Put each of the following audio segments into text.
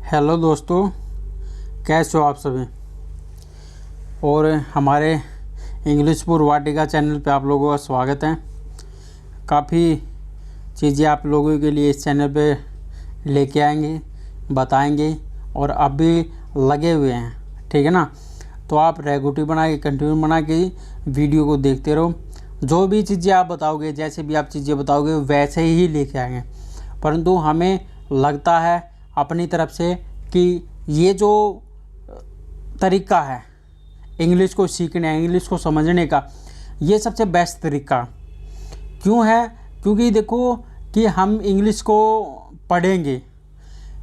Hello दोस्तों, कैसे हो आप सभी। और हमारे इंग्लिशपुर वाटिका चैनल पे आप लोगों का स्वागत है। काफ़ी चीज़ें आप लोगों के लिए इस चैनल पे लेके आएंगे, बताएंगे और अभी लगे हुए हैं, ठीक है ना। तो आप रेगुलर बना के कंटिन्यू बना के वीडियो को देखते रहो। जो भी चीज़ें आप बताओगे, जैसे भी आप चीज़ें बताओगे वैसे ही लेके आएंगे। परंतु हमें लगता है अपनी तरफ से कि ये जो तरीका है इंग्लिश को सीखने, इंग्लिश को समझने का, ये सबसे बेस्ट तरीका क्यों है। क्योंकि देखो कि हम इंग्लिश को पढ़ेंगे,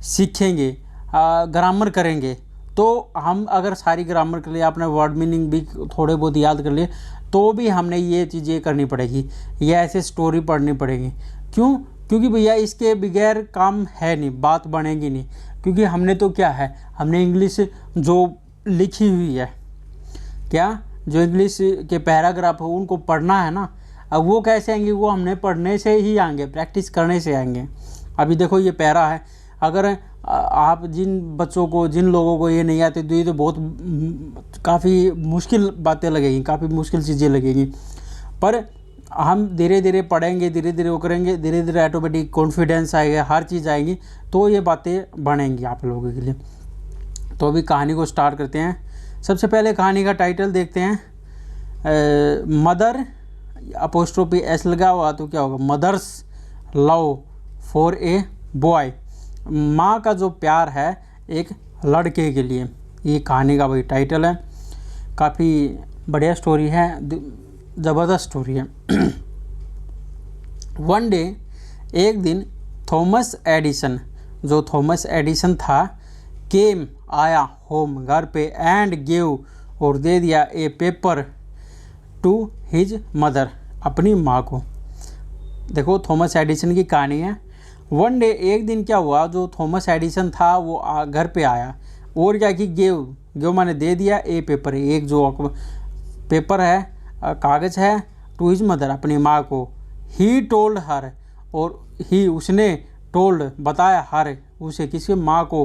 सीखेंगे, ग्रामर करेंगे, तो हम अगर सारी ग्रामर कर लिए, अपने वर्ड मीनिंग भी थोड़े बहुत याद कर लिए, तो भी हमने ये चीज़ें करनी पड़ेगी, ये ऐसे स्टोरी पढ़नी पड़ेगी। क्यों? क्योंकि भैया इसके बगैर काम है नहीं, बात बनेगी नहीं। क्योंकि हमने तो क्या है, हमने इंग्लिश जो लिखी हुई है, क्या जो इंग्लिश के पैराग्राफ हो उनको पढ़ना है ना। अब वो कैसे आएंगे? वो हमने पढ़ने से ही आएंगे, प्रैक्टिस करने से आएंगे। अभी देखो ये पैरा है, अगर आप जिन बच्चों को, जिन लोगों को ये नहीं आते तो ये तो बहुत काफ़ी मुश्किल बातें लगेंगी, काफ़ी मुश्किल चीज़ें लगेंगी। पर हम धीरे धीरे पढ़ेंगे, धीरे धीरे वो करेंगे, धीरे धीरे ऑटोमेटिक कॉन्फिडेंस आएगा, हर चीज़ आएगी, तो ये बातें बनेंगी आप लोगों के लिए। तो अभी कहानी को स्टार्ट करते हैं। सबसे पहले कहानी का टाइटल देखते हैं। मदर अपोस्ट्रोफी एस लगा हुआ तो क्या होगा, mother's love for a boy. माँ का जो प्यार है एक लड़के के लिए, ये कहानी का वही टाइटल है। काफ़ी बढ़िया स्टोरी है, ज़बरदस्त स्टोरी है। वन डे, एक दिन, थॉमस एडिसन, जो थॉमस एडिसन था, केम आया होम, घर पे, एंड गेव, और दे दिया, ए पेपर टू हिज मदर, अपनी माँ को। देखो थॉमस एडिसन की कहानी है। वन डे, एक दिन क्या हुआ, जो थॉमस एडिसन था वो घर पे आया और क्या कि गेव माने दे दिया, ए पेपर, एक जो पेपर है, कागज़ है, टू हिज मदर, अपनी माँ को। ही टोल्ड हर, और ही उसने, टोल्ड बताया, हर उसे, किसी माँ को,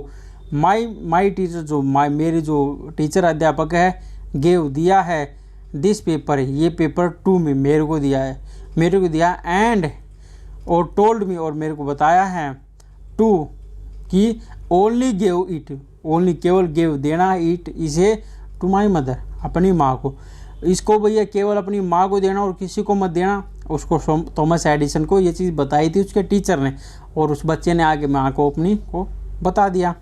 माई टीचर, जो मेरी जो टीचर अध्यापक है, गेव दिया है, दिस पेपर, ये पेपर, टू में, मेरे को दिया है, मेरे को दिया, एंड और टोल्ड मी, और मेरे को बताया है, टू कि ओनली गेव इट, ओनली केवल गेव देना, इट इसे, टू माई मदर, अपनी माँ को। इसको भैया केवल अपनी माँ को देना और किसी को मत देना। उसको थॉमस एडिसन को ये चीज़ बताई थी उसके टीचर ने, और उस बच्चे ने आगे माँ को अपनी को बता दिया।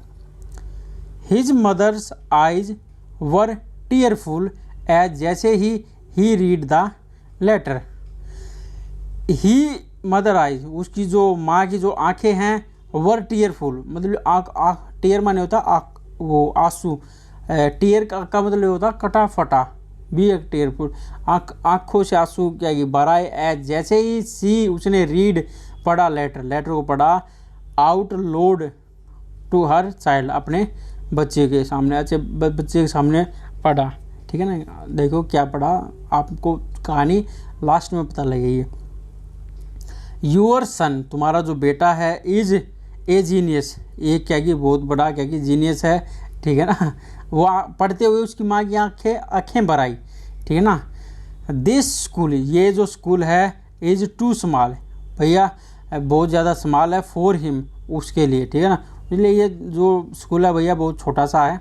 His mother's eyes were tearful as, जैसे ही read the letter. He mother eyes, उसकी जो माँ की जो आंखें हैं, वर टीयरफुल, मतलब आँख टीयर माने होता आँख, वो आंसू, टीयर का मतलब होता कटा फटा, बी एक टीयरफुल, आँखों से आंसू क्या बराए, एज, जैसे ही सी, उसने रीड, पढ़ा, लेटर को पढ़ा, out loud to her child, अपने बच्चे के सामने, अच्छे बच्चे के सामने पढ़ा, ठीक है ना। देखो क्या पढ़ा, आपको कहानी लास्ट में पता लगेगी। यूअर सन, तुम्हारा जो बेटा है, इज ए जीनियस, ये क्या कि बहुत बड़ा क्या कि जीनियस है, ठीक है ना। वो पढ़ते हुए उसकी माँ की आँखें भर आई, ठीक है ना। दिस स्कूल, ये जो स्कूल है, इज टू स्मॉल, भैया बहुत ज़्यादा स्मॉल है, फॉर हिम, उसके लिए, ठीक है ना। इसलिए ये जो स्कूल है भैया बहुत छोटा सा है।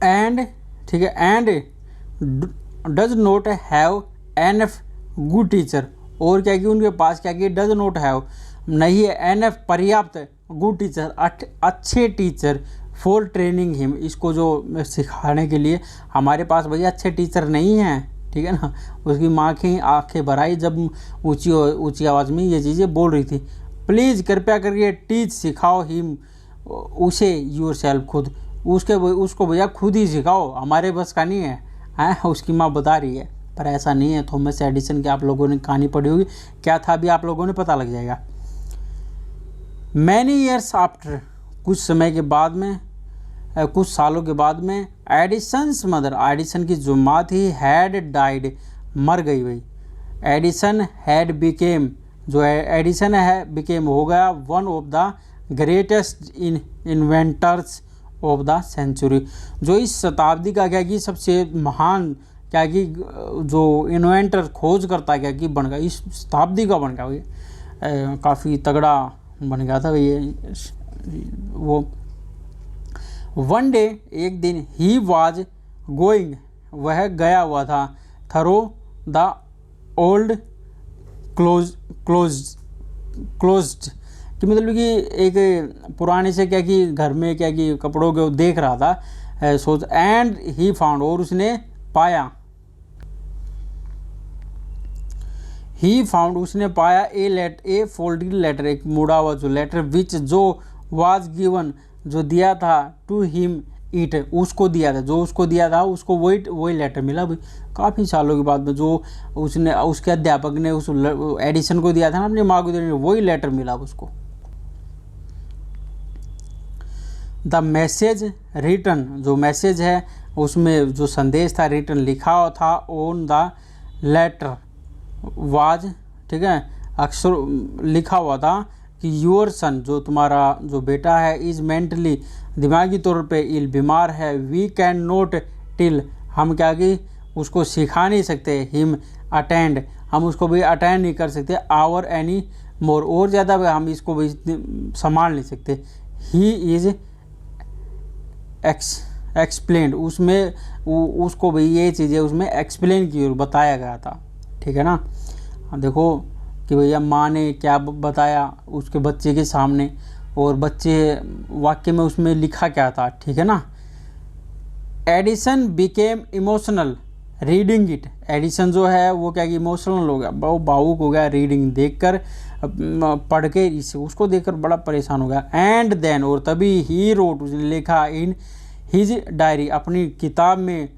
एंड, ठीक है, and does not have enough good teacher, और क्या कि उनके पास क्या कि डज नॉट हैव, नहीं है, एनफ पर्याप्त, गुड टीचर, अच्छे टीचर, फॉर ट्रेनिंग हिम, इसको जो सिखाने के लिए हमारे पास भैया अच्छे टीचर नहीं हैं, ठीक है ना। उसकी माँ की आंखें भराई जब ऊंची आवाज़ में ये चीज़ें बोल रही थी। प्लीज़ कृपया करके टीच, सिखाओ, हिम, उसे, योर सेल्फ, खुद, उसको भैया खुद ही सिखाओ, हमारे बस का नहीं है, उसकी माँ बता रही है। पर ऐसा नहीं है। थॉमस एडिसन की आप लोगों ने कहानी पढ़ी होगी, क्या था अभी आप लोगों ने पता लग जाएगा। मैनी ईयर्स आफ्टर, कुछ समय के बाद में, कुछ सालों के बाद में, एडिसन्स मदर, एडिसन की जो माँ थी, हैड डाइड, मर गई भाई। एडिसन हैड बिकेम, जो एडिसन है बिकेम हो गया one of the greatest inventors of the century, जो इस शताब्दी का क्या कि सबसे महान क्या कि जो इन्वेंटर खोज करता क्या कि बन गया, इस शताब्दी का बन गया ये, काफ़ी तगड़ा बन गया था ये वो। वन डे एक दिन ही वाज गोइंग, वह गया हुआ था थरो द ओल्ड क्लोज्ड कि मतलब कि एक पुराने से क्या कि घर में क्या कि कपड़ों के देख रहा था सोच, एंड ही फाउंड, और उसने पाया, ही फाउंड उसने पाया ए फोल्डेड लेटर, एक मुड़ा हुआ जो लेटर, विच जो वाज गिवन जो दिया था, टू हिम इट उसको दिया था, जो उसको दिया था उसको वही लेटर मिला भाई काफ़ी सालों के बाद में, जो उसने उसके अध्यापक ने उस एडिसन को दिया था ना अपनी माँ को देने, वही लेटर मिला उसको। द मैसेज रिटन, जो मैसेज है उसमें जो संदेश था रिटन लिखा हुआ था, ऑन द लेटर वाज, ठीक है, अक्षर लिखा हुआ था कि योर सन, जो तुम्हारा जो बेटा है, इज़ मेंटली दिमागी तौर पे इल बीमार है, वी कैन नोट टिल, हम क्या कि उसको सिखा नहीं सकते, हिम अटेंड, हम उसको भी अटेंड नहीं कर सकते, आवर एनी मोर, और ज़्यादा हम इसको भी संभाल नहीं सकते, ही इज़ एक्सप्लेन, उसमें उसको भी ये चीज़ें उसमें एक्सप्लेन की और बताया गया था, ठीक है ना। देखो कि भैया माँ ने क्या बताया उसके बच्चे के सामने, और बच्चे वाक्य में उसमें लिखा क्या था, ठीक है ना। Edison became emotional reading it, Edison जो है वो क्या कि इमोशनल हो गया, बहुत भावुक हो गया रीडिंग देखकर, पढ़ के इसे उसको देखकर बड़ा परेशान हो गया। एंड देन, और तभी ही रोट, उसने लिखा इन हिज डायरी, अपनी किताब में,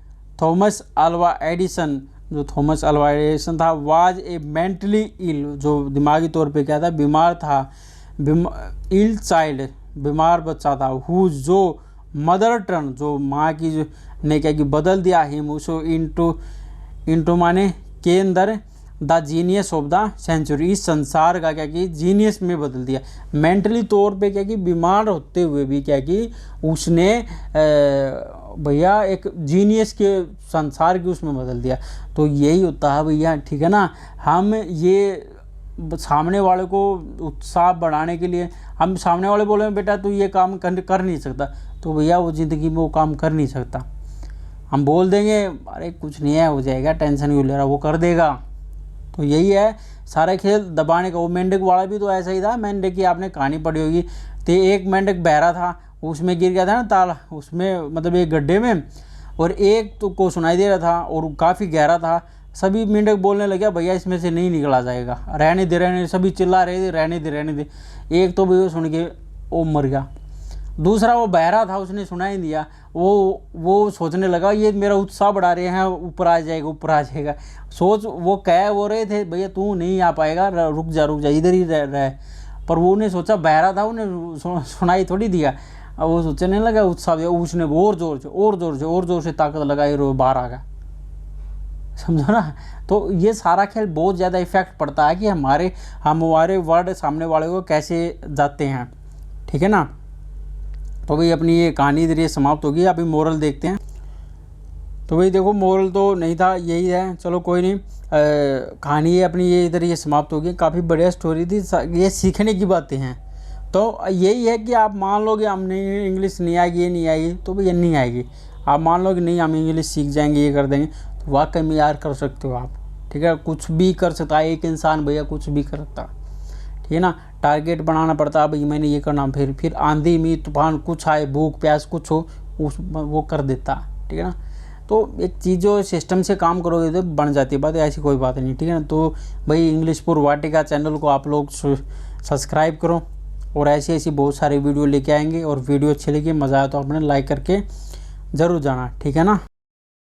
थॉमस अल्वा एडिसन, जो थॉमस अल्वा एडिसन था, वाज ए मेंटली इल, जो दिमागी तौर पे क्या था बीमार था, इल चाइल्ड, बीमार बच्चा था, हु जो मदर टर्न, जो माँ की जो ने क्या कि बदल दिया, हिम उसको इंटू माने के अंदर, the genius of the century, इस संसार का क्या कि जीनियस में बदल दिया, मेंटली तौर पे क्या कि बीमार होते हुए भी क्या कि उसने भैया एक जीनियस के संसार की उसमें बदल दिया। तो यही होता है भैया, ठीक है ना। हम ये सामने वाले को उत्साह बढ़ाने के लिए, हम सामने वाले बोले बेटा तू ये काम कर नहीं सकता, तो भैया वो ज़िंदगी में वो काम कर नहीं सकता। हम बोल देंगे अरे कुछ नहीं है, हो जाएगा, टेंशन क्यों ले रहा, वो कर देगा। तो यही है सारा खेल दबाने का। वो मेंढक वाला भी तो ऐसा ही था, मेंढक की आपने कहानी पढ़ी होगी, तो एक मेंढक बहरा था, उसमें गिर गया था ना ताला, उसमें मतलब एक गड्ढे में, और एक तो को सुनाई दे रहा था और काफ़ी गहरा था। सभी मेंढक बोलने लगे भैया इसमें से नहीं निकला जाएगा, रहने दे, सभी चिल्ला रहे थे रहने दे। एक तो भैया सुन के वो मर गया, दूसरा वो बहरा था, उसने सुना ही दिया, वो सोचने लगा ये मेरा उत्साह बढ़ा रहे हैं, ऊपर आ जाएगा। सोच वो कह वो रहे थे भैया तू नहीं आ पाएगा, रुक जा इधर ही रह। पर वो ने सोचा बहरा था, उन्हें सुनाई थोड़ी दिया, अब वो सोचने लगा उत्साह दिया, उसने और जोर से ताकत लगाई, बाहर आ गया, समझो ना। तो ये सारा खेल बहुत ज़्यादा इफेक्ट पड़ता है कि हमारे वर्ड सामने वाले को कैसे जाते हैं, ठीक है ना। तो भाई अपनी ये कहानी इधर ये समाप्त होगी, अभी मोरल देखते हैं। तो भाई देखो मोरल तो नहीं था, यही है, चलो कोई नहीं, कहानी ये अपनी ये इधर ये समाप्त होगी। काफ़ी बढ़िया स्टोरी थी, ये सीखने की बातें हैं। तो यही है कि आप मान लो कि हमने इंग्लिश नहीं आएगी, ये नहीं आएगी, तो भैया नहीं आएगी। आप मान लो कि नहीं हम इंग्लिश सीख जाएंगे, ये कर देंगे, तो वाकई में यार कर सकते हो आप, ठीक है। कुछ भी कर सकता है एक इंसान भैया, कुछ भी कर सकता, ठीक है ना। टारगेट बनाना पड़ता है, भाई मैंने ये करना, फिर आंधी में तूफान कुछ आए, भूख प्यास कुछ हो, वो कर देता, ठीक है ना। तो एक चीज़ जो सिस्टम से काम करोगे तो बन जाती है बात, ऐसी कोई बात नहीं, ठीक है ना। तो भाई इंग्लिशपुर वाटिका चैनल को आप लोग सब्सक्राइब करो, और ऐसी बहुत सारी वीडियो लेके आएंगे। और वीडियो अच्छी लगी, मज़ा आया तो आपने लाइक करके ज़रूर जाना, ठीक है ना।